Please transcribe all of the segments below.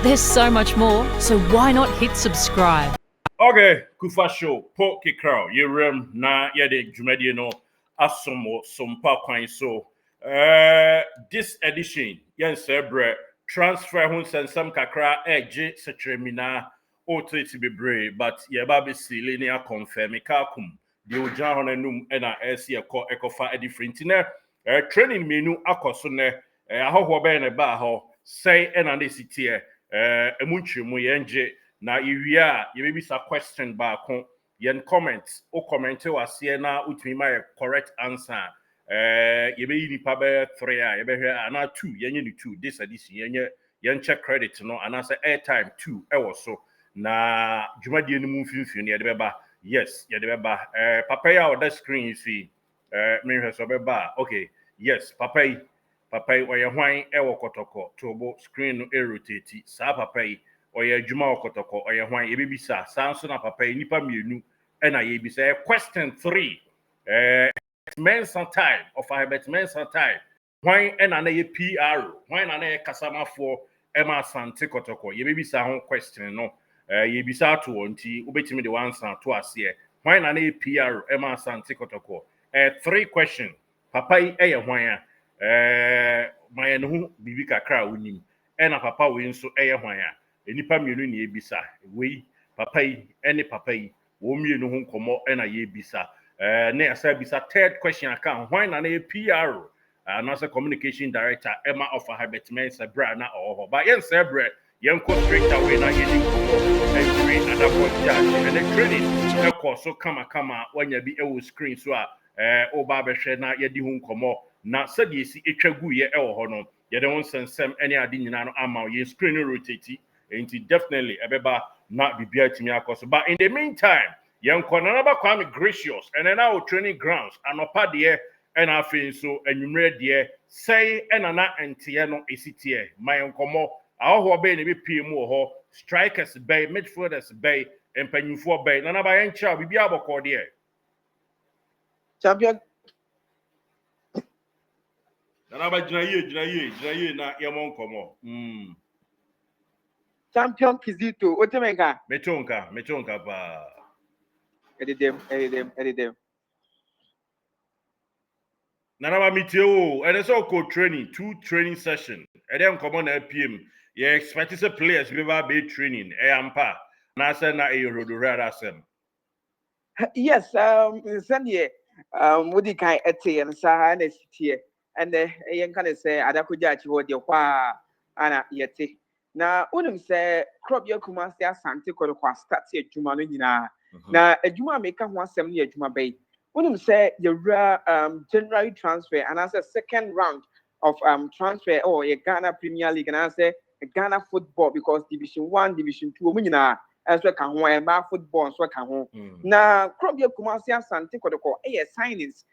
There's so much more, so why not hit subscribe? Okay, Kufa Show, Poke Crow, Yerem, na yede Jumedi no, Asomo, Sompa Quine so. This edition, yen sebre, transfer huns and some kakra, J. Setremina, Otre to be brave, but Yababi si linear confirm, Kakum, the Ujan Honenum, and I see a co ecofa edifrintiner, training menu akosune, a ho ben a baho, say and an city, emunchi muyenje. Na iwia ye maybe sa question ba kon yen comments o comment was here na utimi my correct answer ye be nipa be 3 a ye be hwe ana 2 yenye ni 2 this edition yen check credit no ana say airtime 2 e wo so na dwumadie no mu mfimfini ye de beba yes ye de beba papa ya on the screen you see me hwe so beba okay yes papa yi oye hwan e wo Kotoko to screen no e rotate sa papa yi oye adwuma Kotoko oye hwan ye bibisa sanso na papa nipa mienu na ye bisa question 3 Mensa time of Herbert Mensa time hwan na ye PR hwan na ye kasamafo ema Asante Kotoko ye bibisa ho question no ye bisa to onti obetimi de answer to ase hwan na ye PR ema Asante Kotoko 3 question papa yi ye hwan my no bibi kakra wonim na papa we nso ye hwan enipa mienu na ebisa we papa yi ene papa yi wo mienu ho nkomo na ye bisa na asa bisa third question aka hwan na na PR na say communication director Emma of Herbert Mensa bra na oho but yen say bra yen ko straight away na ye ni every other point and the training e course so kama wanya bi e wo screen so a o ba be hwe na ye di ho nkomo na sadi esi etwagu ye e wo ho no ye de won sensem ene ade nyina no ama ye screen rotate and definitely ebeba not be timi akoso but in the meantime yen konanaba kwame gracious and then our training grounds anopa de and afin so anwumre de say enana entie no esitie my nkomo aho be ne be pm ho strikers bay midfielders bay empanyufo bay nanaba yen cha bibi aboko de champion nanaba gina ye na yemo nkomo champion Kizito otemenka metonka ba edidem Nanaba mitio and so co training 2 training session and then come on PM you expect to players be training ampa na say na e rodorada sem yes send here mudi kai ete and sa na sitie and yen kan say adakoja chi ho de kwa ana yete na unim say crop yakuma say Asante Kotoko start adwuma no nyina na adwuma meka ho asem ne adwuma bai unim say yewra January transfer and as a second round of transfer or a Ghana Premier League and I say Ghana football because Division 1 Division 2 omunyina as we can ho e ba football so can ho na crop yakuma say Asante Kotoko signings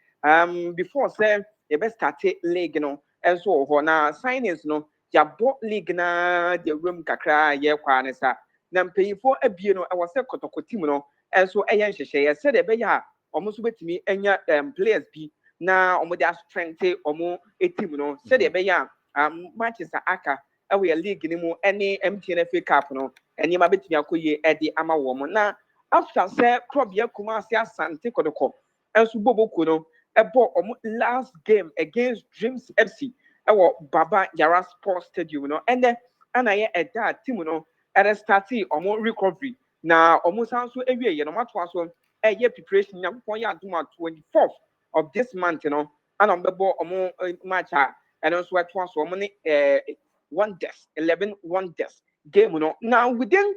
before say you best start league no and so ho na signings no ya bought league na the room kakra ye kwa ne sa na mpeyifo abie no e was say Kotoko team no and so eyen hwehwe ye said e be ya omo so betimi enya players bi na omo dia strength omo team no said e be ya matches aka e we league ni mu any MTN FA Cup no eni ma betimi akoye e di ama wo mo na after say club ya kuma say Asante Kotoko and so boboko no e bo omo last game against Dreams FC Baba Yara Sports Stadium no and then anaye that team no at start omo recovery na omo sanso ewie ye no matwa so ye preparation nyampo ya aduma 24th of this month no and ombebo omo match and also atwa so omo ni 11 wonders game no now within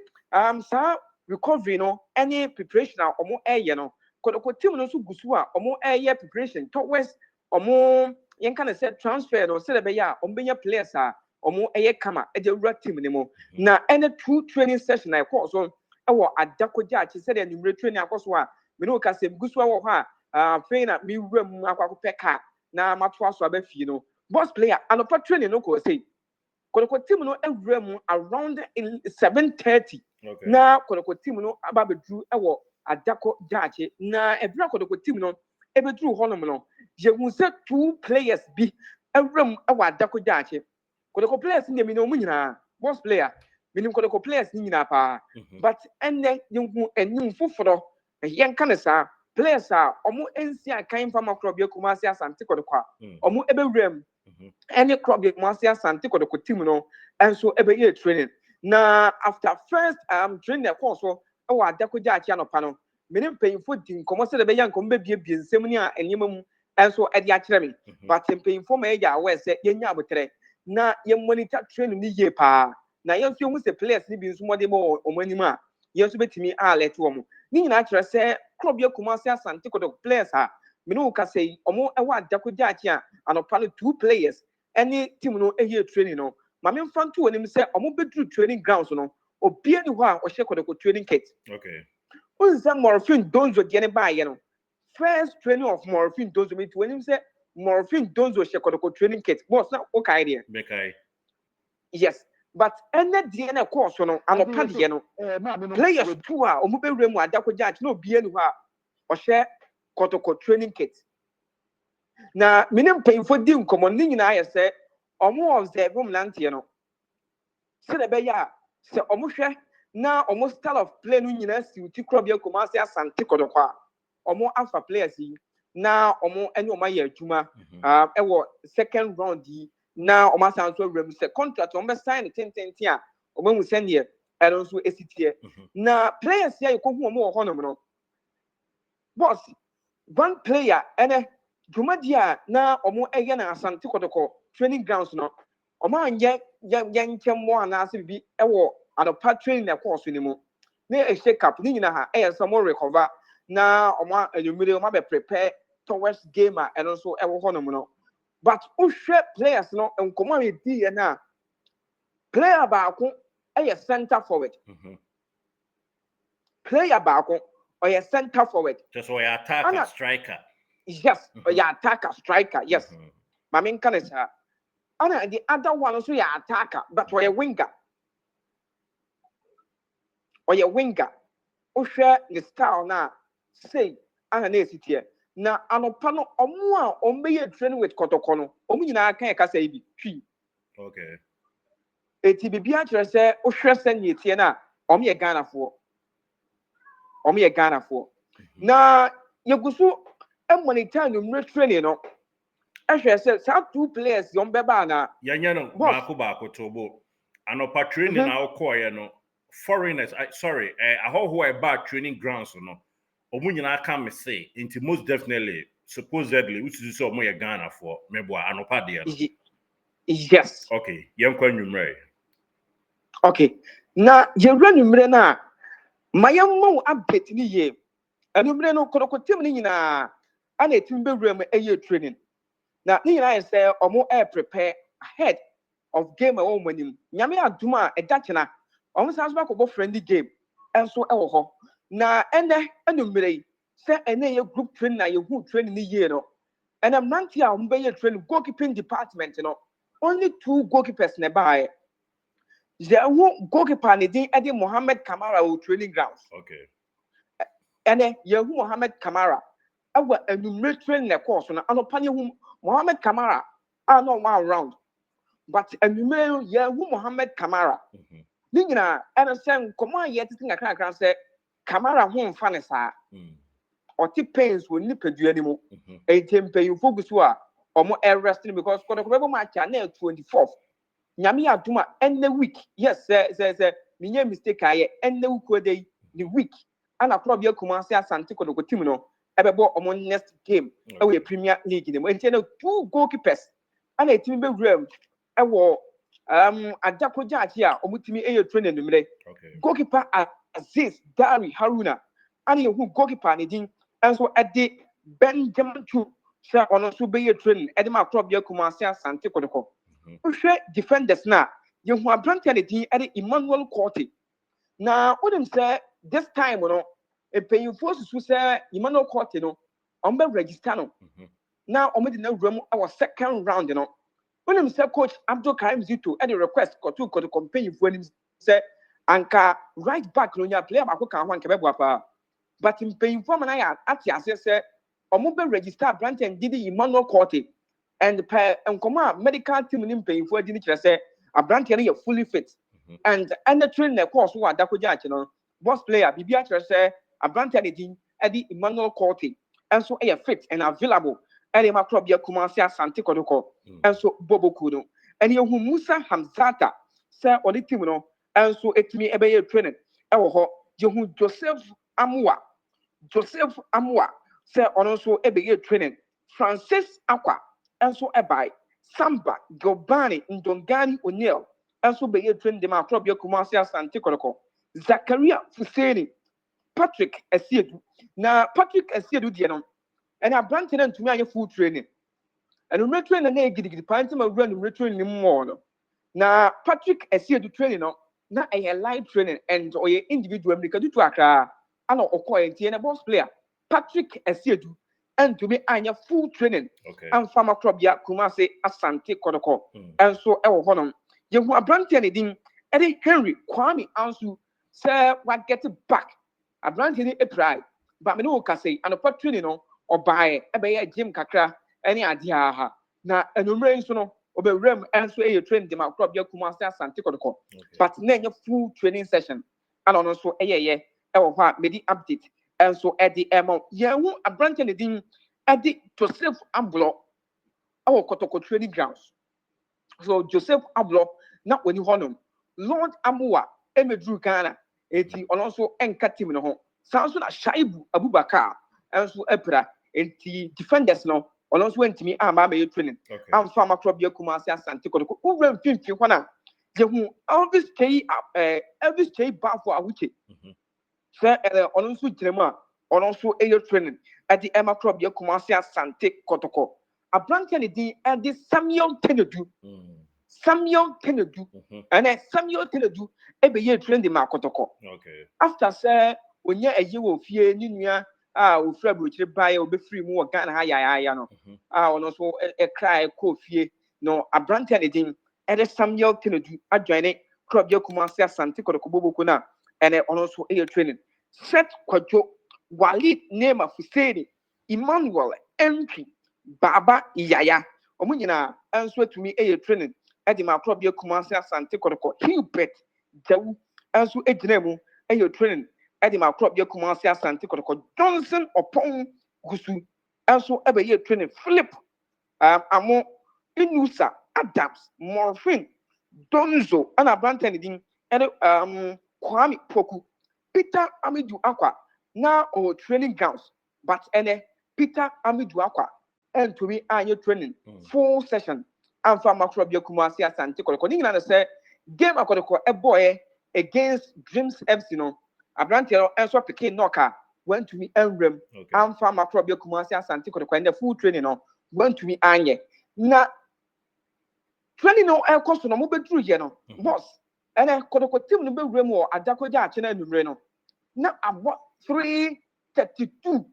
sa recovery no any preparation omo ye no Kotoko team no so gusu a omo ye preparation towards omo yen kind of said transfer no say be ya ombenya players a omo eye kama e de wura team ni mo na any 2 training session I call so e wo adakoja chi say the numere training akoso a me no ka sem gusu wo ha fein na mi wura mu akwako peka na mato aso abafie no boss player anopa training no ko say Kotoko team no e wura mu around 7:30 na Kotoko team no aba bedru e wo adako jache na ebra Kotoko team no ebedru honom no je hu say 2 players bi Every our Dako Jachi. Kotoko players in the Minomina, boss player, meaning Kotoko players in pa. But and then you and you for a young canasa, players are almost NCI came from a crop your Kumasia Santicoca, almost every rim, any crop your Kumasia Santicoca Timino, and so every year training. Now, after first training the course, our Dako Jachiano panel, meaning paying footing, commercial the young combe be seminar and you and so at the academy, but in paying for me, I was say, Yenya. Na ye monitor training ni ye pa na ye nso mu se players ni bi nso mo de mo omanima ye nso betimi a let wo mo ni nyina kire se club ye Kumasi Asante Kotoko players ha me no ka say omo e wa Dako Jachi a anopa no 2 players any team no e ye training no ma me mfa nto onim se omo bedru training grounds no obi ani ho a o hye Kotoko training kit okay unza morphine donzo de ne ba ye no first training of morphine donzo me to onim se morphine donzo hye Kotoko training kit boss na o kai there okay yes, but any DNA course no anopa no players too are omo be remu Dako Jachi no be anu ha o share Kotoko training kit na minim pay for di nkomo ni nyina aye se omo observe mlantie no se de be ya se omo hwe na omo style of play no nyina si uti club ya Kumasi Asante Kotoko a omo alpha players yi na omo ene omo ya adwuma ewo second round yi na o ma san so rem se contract on be sign 10 a o ma mu send here and also esitie na players here ko hu o ho no no boss one player ene Jumadia na o mo eye na Asante Kotoko training grounds no o ma anye yankem mo na ase bi ewo adopa training na course ni mu na e shake up ni nyina ha e so mo recover na o ma anumire o ma be prepare towards game and also ewo ho no no. But Ushe players no and commodity na player baako a center forward. Player baako or a center forward. Just or attacker, striker. Yes, or your attacker, striker. Yes. My main can is and the other one also your attacker, but or a winger. Or your winger. Ushe the style now say and an here. Na anopa no omo a ombe training with Kotoko no omo nyina kan e ka say bi twi okay eti bibia kire se o hwe se ne tie na omo ye Ghana fo na yegusu e monitor no training no e hwe se sa 2 players yom beba na yanya no baako tobo anopa training na okoye no foreigners sorry ahoho e ba training grounds no omo nyina ka me say into most definitely supposedly which is so omo ye Ghana for mebo anopa de no yes okay yenkwa nwumre okay na ye nwumre na mayammo update ni ye nwumre no Kotoko team ni nyina ana team be wura mu eye training na ni nyina ye say omo prepare ahead of game a omo nim nyame aduma e dachena omo sanso ba ko friendly game enso e wo ho na ene nwumre say ene ye group training na ye hu training ni ye no and am nanti a omo be ye training goalkeeping department no only 2 goalkeepers na buy Yehu goalkeeper ni din Eddie Mohammed Kamara o training grounds. Okay. Ene Yehu Mohammed Kamara. Awa enumere training na course na anopa Yehu Mohammed Kamara are not one round. But enumere Yehu Mohammed Kamara. Ni nyina ene say komo ye tete ngakra say Kamara ho mfa ne saa. Oti pains wo ni padua ni mu. Etempe you focus a omo resting because Kotoko match na 24th. Nyame aduma enne week yes say minye mistake aye enne week dey the week ana club ya Kumasi Asante Kotoko team no ebebo omo next game e Premier League ni mo enti na 2 goalkeepers ana team be wura ewo Dako Jachi a omo team e training numere goalkeeper Aziz Dari Haruna ana yehu goalkeeper ni din enso ede Benjamin Chu say ono so be training ede ma club ya Kumasi Asante Kotoko defenders na you who are granted the Emmanuel Courty. Now, wouldn't say this time, no, a paying forces who say Emmanuel Courty, no, on the register. Now, on the room, our second round, you know. When say Coach Abdul Karim Zito at the request Kotoko to company for him say, Anka right back, no, you play about one Quebec, but in paying for man, I at say, or mobile register granted did Emmanuel Courty. and per and medical team in paying for the say a brand you fully fit and the train the course what dakoja boss player bibia say a brand din Eddie Emmanuel Corti and so a fit and available Eddie Macrobia Kumasia Santi Kotoko and so Bobo Kudo and you Musa Hamzata say or the team and so it me ebe training you Joseph Amwa say also ebe training Francis Aqua and so by Samba Gobani Ndongani O'Neill and so be train the Macrobia Kumasia Santi Kotoko Zakaria Fuseni Patrick Esiedu. Now Patrick Esiedu diano. And I branded them to me a full training. And we train and giddy pint my run retraining more. Now Patrick Esiedu training now a live training and or individual because do to a I know Okoye and a boss player. Patrick Esiedu and to me a full training. And Farmer Crobia Kumase Asante Kotoko. And so our honor. You were branded anything Eddie Henry Kwame Ansu say what get it back. A brand in a pride, but me no say and a patron or buy a gym kakra any idea. Now, a number so or be rem and so you train them out crop your kumasa santikotoko. But then your full training session and also what made update and so at the amount a brand in the thing at the Joseph Ablo our Kotoko training grounds. So Joseph Ablo not when you honor Lord Amua Emedru Ghana. Eti also enka team no ho sanso na Shaibu Abubakar enso epra enti defenders no also wentimi amba me training am farmer club ya Kumasi Asante Kotoko uwem fimfi hwana je hu Elvis Chey bafo awuche se also jirema also training at the Emma club ya Kumasi Asante Kotoko abrantia ne din and Samuel Kennedy and Samuel Kennedy ebe train the Makotoko. After say when a year of fear ninia o fra brochire buy o be free mu Ghana ha no also a cry ko fie no abrante anything and Samuel Kennedy adjoin club ya Kumasi Asante Kotoko boboko na and also training set kwajo Walid Nema Fuseni Emmanuel Entry Baba Iyaya omunyina answer to me training Eddie Macrobia Kumasi Asante Kotoko Hubert Jawu and so ejinemu training Eddie Macrobia Kumasi Asante Kotoko Johnson upon Gusu and so training Philip Amo Inusa Adams Morphine Donzo and Abranten and Kwame Poku Peter Amidu Aqua now or training grounds but Peter Amidu Aqua and to me training full session and for Macrobia Kumasi Asante Kotoko Ningana say game Akotoko a boy against Dreams FC no Abrante and so Peke Noka went to me and rem and for Macrobia Kumasi Asante Kotoko and the full training went to me anye na training no air cost no mobile through here no boss and I Kotoko team no be rem or Adakoja China no na about 3:32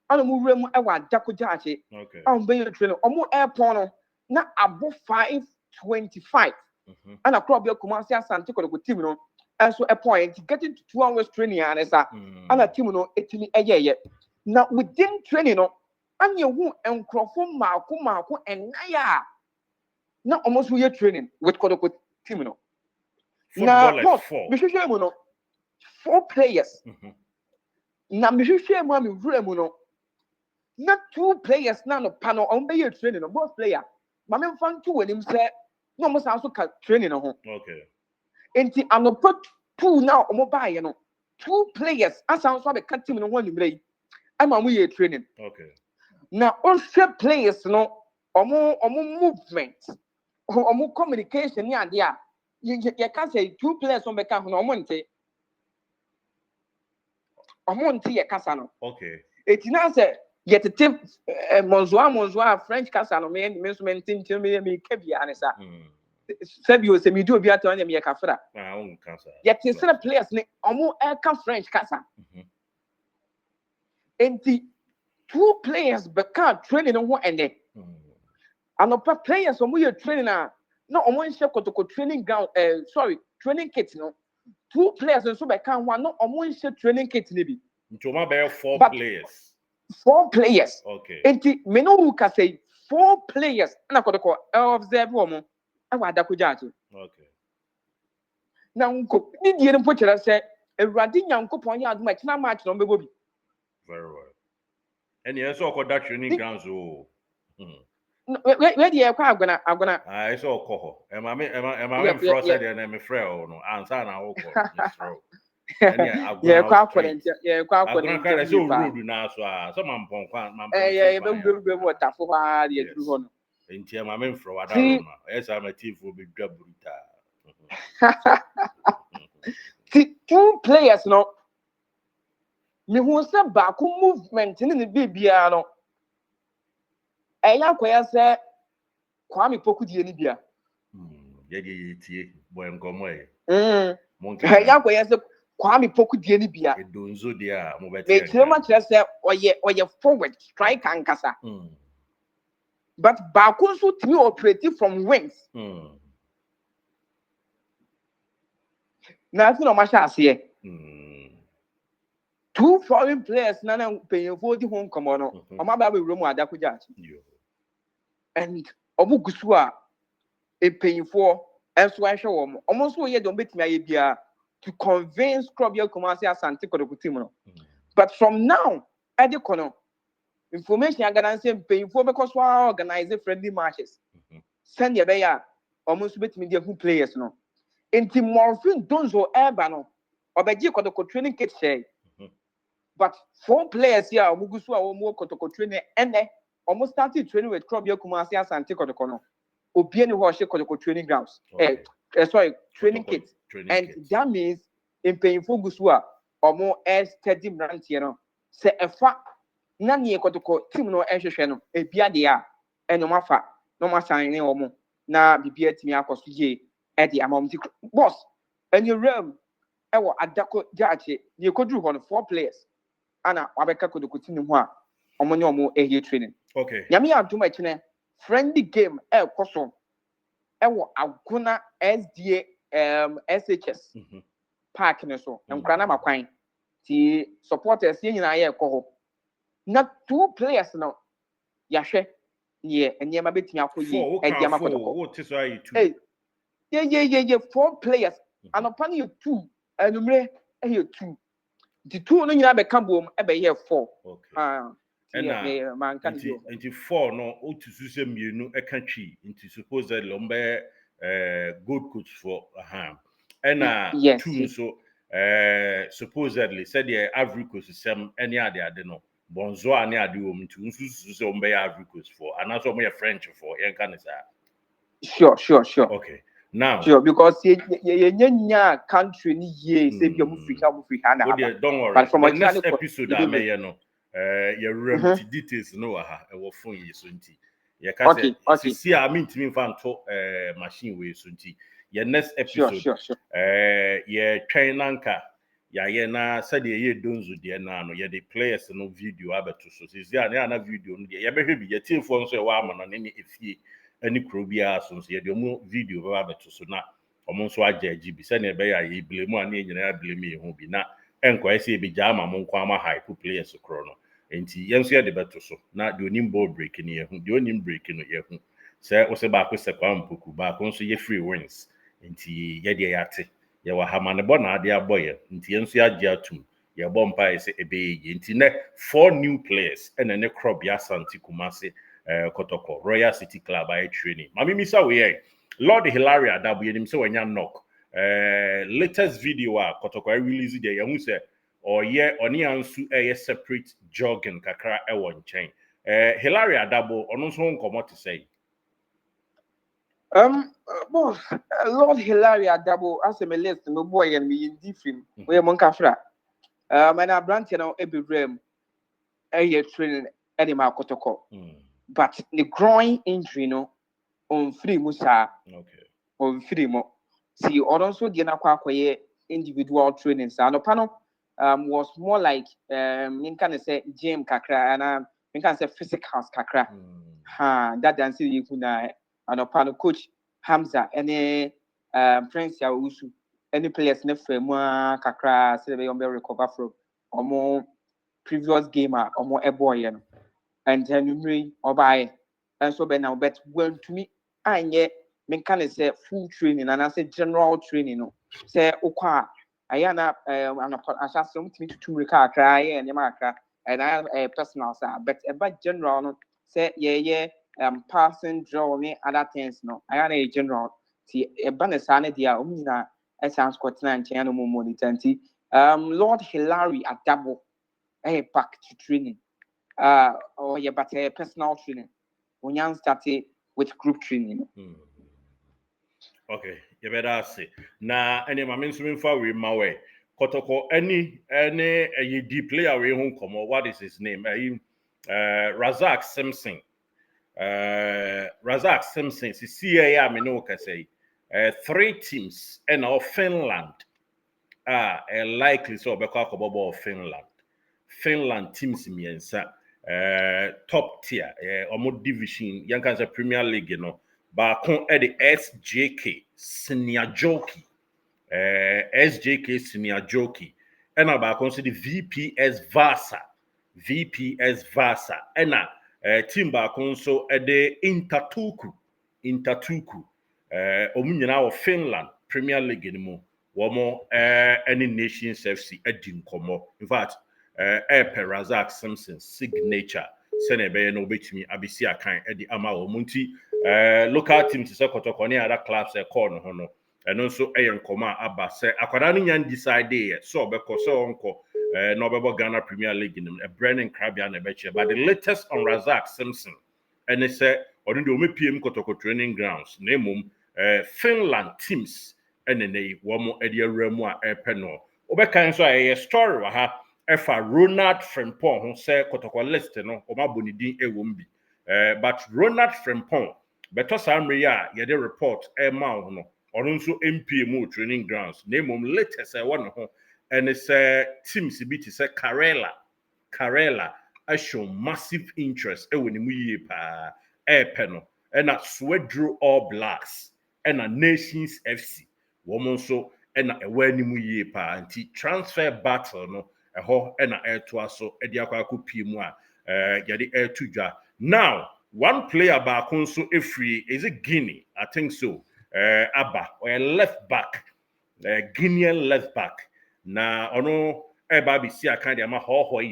and move rem ewa Adakoja and be training omo airport na above 5:25 and a club your Kumasi Asante Kotoko team no and so a point getting to 2 hours training and a team no etimi eye now within training no and you won and crofo mako and naya now almost we training with Kotoko team no now what 4 players now me no not 2 players now no panel on be training no both player Mame fan 2 when him say no must also training no enti anopo 2 now omo buy you know 2 players as also be cut team no one play am we training now all players no omo movement omo communication ni ade a you can say 2 players on be kan no omo nte ye kasa no eti na say yet tip monzoa French kasa no me so mentin me kabia anesa Sabio se mi do bi ato anya me kafra yet the players ni omo ka French kasa enti 2 players beka training no ho ene anopa players omo ye training na omo nse Kotoko training ground training kit no 2 players nso beka ho no omo nse training kit ni bi Ntoma be 4 players 4 players enti me no ka say 4 players na Kotoko observe womo e wa Adakujachi. Okay. Na nko ni die no pochera se Ewurade Nyankopon ya aduma kina match no bebo bi. Very well. And yes, all that training grounds. Oh. Where the agona. I saw Coho. Am I frosted and I'm afraid or no? Answer now. Yeah, kwa I saw road now, so some man. Yeah, be water for her, the true one. In Tia, my men from Adaroma. Yes, I'm a thief will be Gabuta. See, 2 players, no. Me who say back movement in the BBR. Eya kwaya say Kwame Poku di eni bia. Ye boy nkomo e. Eya kwaya say Kwame Poku di eni bia. Edonzo dia mo beti. Me kire ma kire say oye forward strike ankasa. But Baku so to me operate from wings. Na fi no ma sha ase. 2 foreign players na paying di home come on. O ma ba be wuro mu Adakujachi. And obugusu a paying enso ahwe wo mo. Omo so ye don betimi aye bia to convince club your Kumasi Asante Kotoko team no. But from now, Eddie Kono, information I can say paying for because we organize friendly matches. Send your beya almost bit media who players no. Inti morphine donzo no. Obeji Kotoko training kit say. But 4 players here, Mugusu or more Kotoko training and almost started training with club your Kumasi Asante Kotoko no. Obieni Washe Kotoko training grounds. Sorry, training kit. And that means in paying for Gusua or more air steady brand, you know. Say a fact, none ye Kotoko team no air channel, a biadia, and no mafa, no more sign or more. Now be beat me across ye at the amount boss. And your realm, I will Adako Jachi, you could do 4 players. Anna Wabeka could continue one or more air training. Okay. Yami are too much in a friendly game, air costume. Ewo aguna SDA SHS park ne so nkra na makwan ti supporters ye nyina ye ko na 2 players no yahwe ne enema betimi akoyi edi amakotoko what is why 2 ye 4 players anopan ye 2 anumre ye 2 the 2 no nyina be ka bom e be ye 4 okay Into 4 no otusu se mienu eka twi into supposedly lombe good coach for and 2 so supposedly said the average coach sem any ade no bonzo ani ade o mtu nsusu se ombe average coach for and also me French for yen kan sure okay now sure because ye nya country ni ye say bi mu frika na haba don't worry but from the next episode I may no your details no aha e wo phone yi so nti ye ka say see I mean to me fan to machine we so nti your next episode sure ye train nanka ya ye na said ye donzo de na no ye the players no video abeto so see na video no ye be hwe bi ye team for so ye wa ama no ne efie ani kro bia so ye de mo video ba abeto so na omo so ajaji bi se na be ya ye blame an ye nyina blame ye ho bi na enko ese be jama mo nkwa ma hype players kro no enti yenso ye de beto so na de onim ball break ni ye hu de onim break no ye hu se o se ba ko se kwa mpoku ba ko so ye free wins enti ye de yate ye wa hamane bo na ade aboye enti yenso ya agi atum ye bo mpa ese ebe ye enti ne 4 new players ene ne crop ya Asante Kumasi Kotoko Royal City Club by training mami misa we ye Lord Hilaria Adabu yenim se wanya knock latest video a Kotoko release there ye hu se or ye oni ansu separate jogging kakra e won chen Hilaria Adabu ono so nkomo to say boss Lord Hilaria Adabu as a list no boy and me different we mon kafra and a branch no ebrem training animal Kotoko but the groin injury no on free musa okay on free mo see also the na kwa individual training so no pano was more like in can say gym kakra and in can say physicals kakra that dance you kuna and pano coach Hamza any Prince ya usu any players ne frame kakra say they be recover from omo previous gamer omo boy and then you obai and so now but when to me anye men can say full training and I say general training no say okwa ayana an asasum to me to reka cry and yamaka and I am a personal sir but about general no say yeah passing draw me other things no ayana a general see a banner sana dia umina sounds quite and channel monitor Lord Hilary at double back to training or yeah but personal training when you started with group training. Okay, you better say. Na any my means for we my way. Kotoko any a D player we home come what is his name? Razak Simpson. Razak Simpson, CCA, I know can say 3 teams and of Finland are likely so because of Finland. Finland teams miensa top tier or division yan can say Premier League you know baako the SJK senior jockey SJK senior jockey and baako nso the VPS Vasa and team baako nso the Intertuku omu nyinaa wɔ Finland Premier League ni mu wɔn any Nations FC edi nkɔmɔ in fact Razak Simpson signature sɛnɛ ɛbɛyɛ na obetumi abesi akan ɛde ama wɔn nti local team te sɛ Kotoko ne other clubs ɛkɔɔ no ho no ɛno nso ɛyɛ nkɔmɔ a aba sɛ akwadaa no nya decide yɛ sɛ ɔbɛkɔ sɛ ɔnkɔ na ɔbɛbɔ Ghana Premier League nim ɛbrɛ ne nkrabea na ɛbɛkyɛ but the latest on Razak Simpson ɛne sɛ ɔno deɛ ɔmɛpie mu Kotoko training grounds na emom Finland teams ɛne ne yi wɔn ɛde awura mu a ɛpɛ no ɔbɛkan nso a ɛyɛ story wɔ ha ɛfa Ronald Frimpong ho sɛ Kotoko list no ɔmo abɔ ne din ɛwɔ mu bi but Ronald Frimpong bɛtɔ saa mmere yi a yɛde report ɛma ho no ɔno nso mpie mu training grounds na emom latest ɛwɔ ne ho ɛne sɛ teams bi te sɛ Karela show massive interest ɛwɔ ne mu yie paa ɛpɛ no ɛna Swedro All Blacks ɛna Nations FC wɔn nso ɛna ɛwɔ anim yie paa nti transfer battle no ɛhɔ ɛna ɛtoa so ɛde akɔ pie mu a yɛde ɛto dwa now one player baako nso efiri is it Guinea I think so aba ɔyɛ left back Guinean left back na ɔno ɛba bisi akan de ama Hohoi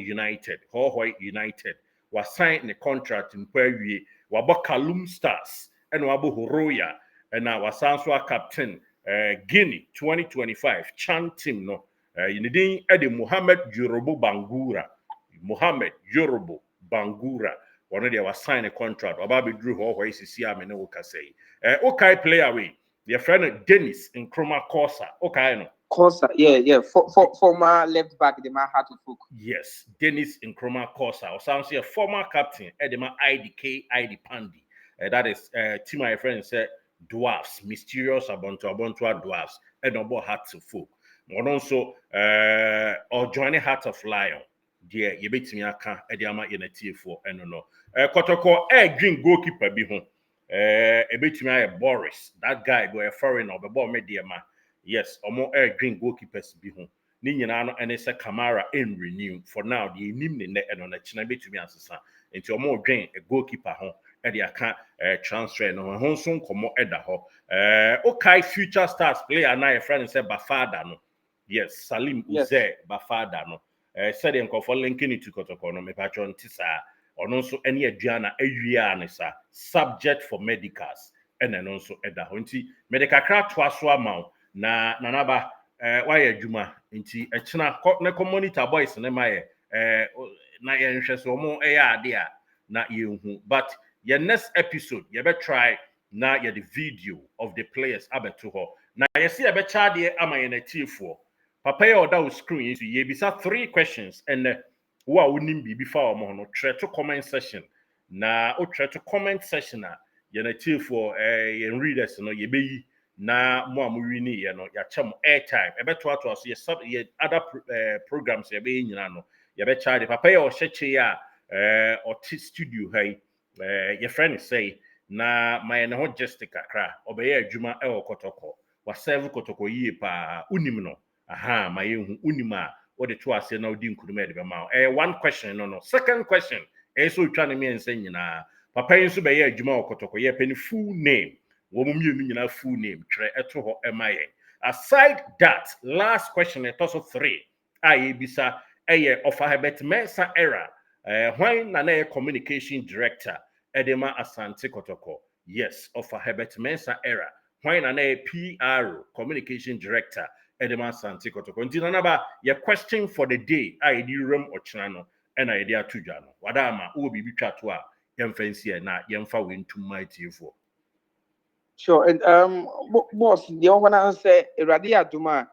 United was sign the contract in Peru wabɔ Kalum Stars ɛna wabɔ Horoya ɛna wasan so a captain Guinea 2025 Chan team no yinidin ɛde Mohamed Yorobo Bangura one of was sign a contract waba be drew Hohoi sisi ame ne woka say okay player we your friend Dennis Nkrumah Kosa okay no Kosa, yeah. Former left back, the man had to book. Yes, Dennis Nkrumah Kosa, or sounds a former captain, Edema IDK Pandi. That is team my friend said dwarfs, mysterious Abontua dwarfs, and about hearts of folk. But also or joining Heart of Lion. Dear, you bet me aka Ediama in a T4 and no. Kotoko green goalkeeper be home. A bit me Boris, that guy go a foreigner, but ball media man. Yes, omo air green goalkeepers be home. Ni nyina no ene se Kamara in renew for now the enim ne ne no na china betumi asesa enti omo dwen a goalkeeper ho e de aka transfer no ho so nkomo eda ho okay future stars player na e friend say Bafada no yes Salim Uze Bafada no said enko for linking it to Kotoko no me patron tisa ono so ene aduana awia ne sa subject for medicals ene no so eda ho enti medical cra to aso amount na nanaba why adwuma nti ekina na community boys na maye na ye nhwe so mo ade a na yehu but your next episode you better try na ye the video of the players abeto ho na ye see ye be charge ama ye na tiefo papa ye oda screen so ye bisa 3 questions and wo a wonim bibi fa o mo no try to comment section na o try to comment section a ye na tiefo ye readers no ye beyi na mo amuri ye no ya chem airtime ebeto ato so ye other programs ye be nyina no ye be charge papa ye o hyeche ya or studio hey your friend say na my ne ho gestica kra obeye adwuma e Kotoko wa serve Kotoko yie pa unim no aha ma ye hu unim a wo de to ase na odi nkurum e de be ma one question no second question so twa ne me ense nyina papa yin so be ye adwuma okotoko ye pe ni full name wo mu mienu nyina full name tire eto ho emaye. Aside that, last question it also 3 aye bisa eye of Herbert Mensah era when na communication director Edema Asante Kotoko. Yes, of Herbert Mensah era when na PR communication director Edema Asante Kotoko. Nti na ba your question for the day aye di room ochina no and I dia tudwa no wadama wo bibi twa to a yemfansi na yemfa we ntum mighty for. Sure, and boss, the one I say, Radia Duma,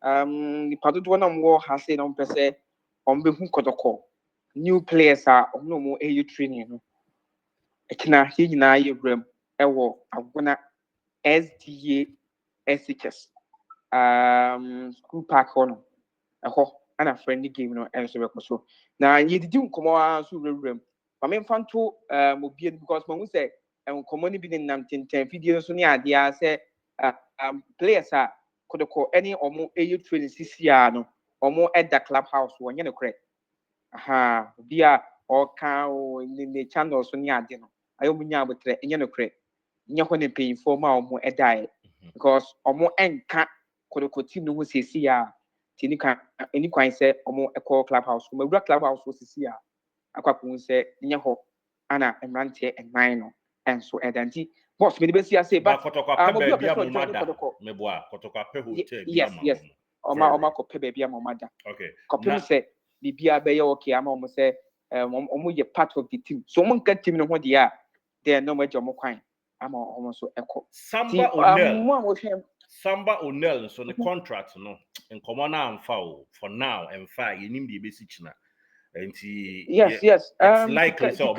the Padu one more has said on per se, on Behu Kotoko. New players are no more AU training. I cannot hear you now, you brim, ewo, I wanna SDA SHS, school park on a ho, and a friendly game, no, and so. Now, you didn't come on, so room. I mean, fun to, because when we say, and common be in 1910 videos on the idea say players are could call any or more AU training CCR or more at the clubhouse when you know correct. Aha, via or cow in the channels on the idea. I open ya with you know correct. You want pay for more a diet because or more and can't could continue with CCR. Tinica any kind say or more a call clubhouse from a clubhouse was CCR. Aquapun say, Nyaho, Anna, and Rante and Mino. And so Edanti. Boss, maybe I say, but yes. Oma kope baby amomada. Okay. Kopim say, Bibia Bay okay, I'm almost say, you're part of the team. So one can team no what they are. They are no much more kind. I'm almost so echo. Samba O'Neill, so the contract, no, and common and foul for now and fire, you need the basic. And yes. It's likely so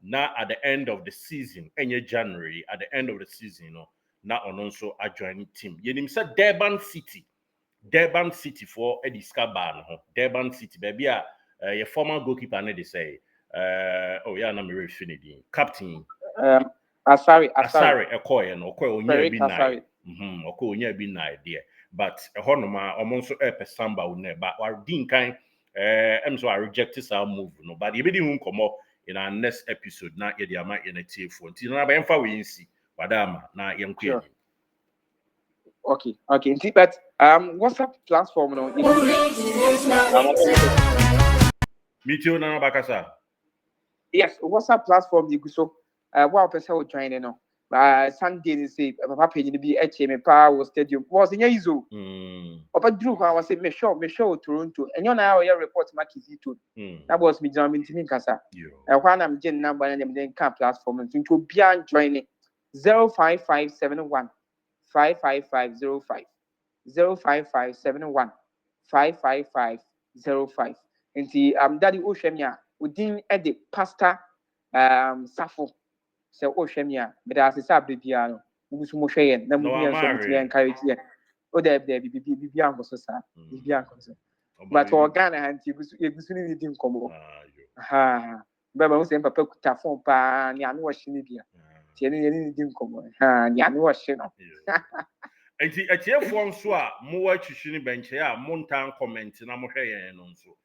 now at the end of the season, any January, at the end of the season, now on also a joining team. You name said Durban City for Eddie Scaban, Durban City, baby, your former goalkeeper, they say, oh yeah, I'm very finity, captain. Asari, a coin or coin, be nice. Okay, be nice, dear. But a honoma almost a Samba would never, but our dean kind. I'm so I rejected our move, no, but if you come up in our next episode, now you might in a tear for until now, we see, madam, now young queen. Okay, but what's that platform no? Me too, Nana Bakasa. Yes, what's that platform you go so wow person join no. Sunday they say papa page ni be HM Power Stadium was in Yezo. Papa Drew I was say me show Toronto and you now your report mark is it. That was me jamming to me kasa. When I'm getting number and then can platform to be join 05571 55505 05571 55505 nti daddy ohwemia udin e de pastor safo se ohwemia me da se sa bebia no musu mo hwe yen na mu bia so mutime encourage yen o da bibia nkoso sa bibia nkoso but organa hanti egusu ni di nkomo ha baba mo se papa kuta phone pa ni anu wo hye bia tie ni di nkomo ha ni anu wo hye no Eti etiefo nso a mo wa twihwini benche a mo ntan comment na mo hwe yen no nso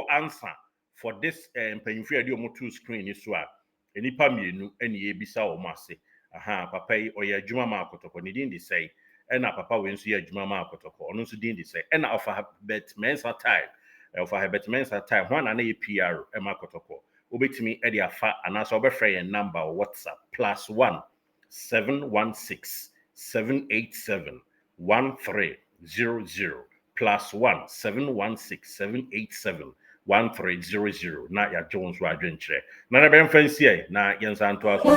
answer for this mpanyinfo ade o mo to screen so a enipa mienu ene ye bisa o mase papa yi oya adwuma ma akotoko ne din de sei ena papa we nso ye adwuma ma akotoko ono nso din de sei ena of Herbert Mensah time ho na ye PR e ma akotoko obetimi e de afa anaso obefre yen number WhatsApp +1 716 787 1300 +1 716 787 1300 na ya Jones wa adwenkyere na na ben fancy na yensa nto aso